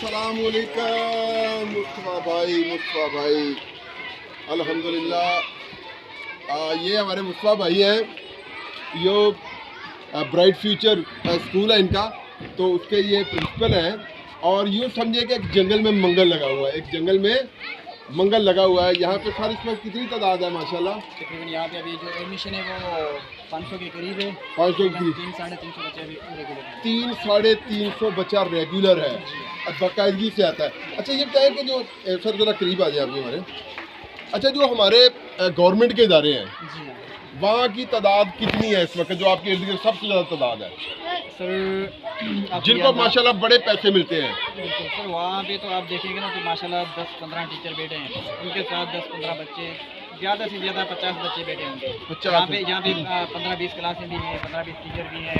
अस्सलाम वालेकुम मुस्तफ़ा भाई अल्हम्दुलिल्लाह। ये हमारे मुस्तफ़ा भाई हैं, यो ब्राइट फ्यूचर स्कूल है इनका, तो उसके ये प्रिंसिपल हैं। और यूँ समझिए कि एक जंगल में मंगल लगा हुआ है, एक जंगल में मंगल लगा हुआ है। यहाँ पे सर इस वक्त कितनी तादाद है माशाल्लाह? तकरीबन यहाँ पे अभी जो एडमिशन है वो 500 के करीब है। 500 की 300-350 बच्चे अभी रेगुलर हैं। 300-350 बच्चा रेगुलर है, बाकायदगी से आता है। अच्छा ये बताएं कि जो सर ज़रा करीब आ जाए आपके हमारे, अच्छा जो हमारे गवर्नमेंट के इदारे हैं जी हाँ वहाँ की तादाद कितनी है इस वक्त जो आपके इर्द गिर्द सबसे ज़्यादा तादाद है, सर? जिनको माशाल्लाह बड़े पैसे मिलते हैं? बिल्कुल सर, वहाँ पे तो आप देखेंगे ना तो माशाल्लाह 10-15 टीचर बैठे हैं, उनके साथ 10-15 बच्चे, ज़्यादा से ज़्यादा 50 बच्चे बैठे होंगे। यहाँ पे 15-20 क्लासें भी हैं, 15-20 टीचर भी हैं,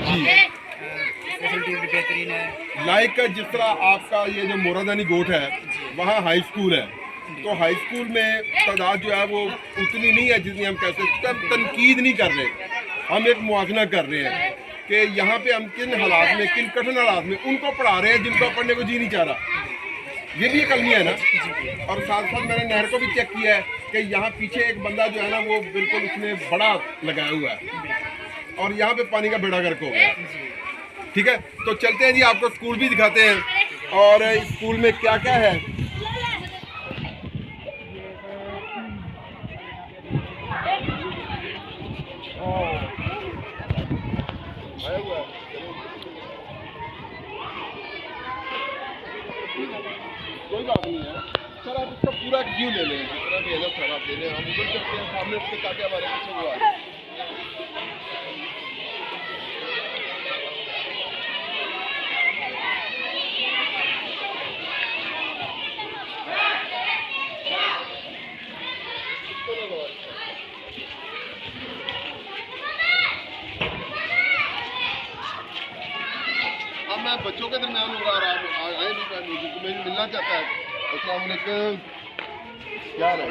फैसिलिटीज़ भी बेहतरीन है। लाइक जिस तरह आपका ये जो मोरादानी गोट है वहाँ हाई स्कूल है, तो हाई स्कूल में तादाद जो है वो उतनी नहीं है जितनी हम कह सकते। हम तनकीद नहीं कर रहे, हम एक मुआवजा कर रहे हैं कि यहाँ पे हम किन हालात में, किन कठिन हालात में उनको पढ़ा रहे हैं जिनको पढ़ने को जी नहीं चाह रहा। ये भी एक अलमिया है ना। और साथ साथ मैंने नहर को भी चेक किया है कि यहाँ पीछे एक बंदा जो है ना वो बिल्कुल उसने बड़ा लगाया हुआ है और यहाँ पे पानी का बेड़ा गर्क हो गया। ठीक है, तो चलते हैं जी, आपको स्कूल भी दिखाते हैं और स्कूल में क्या क्या है। कोई बात नहीं है सर, आप इसका पूरा व्यू ले लें, जितना भी है ना सर आप ले लें। हम उधर चलते हैं, सामने उसके ताकि हमारे पीछे हुआ है। अब मैं बच्चों के दरमियान होगा और आप आए नहीं, मैं मिलना चाहता है। अस्सलाम वालेकुम, क्या हाल है?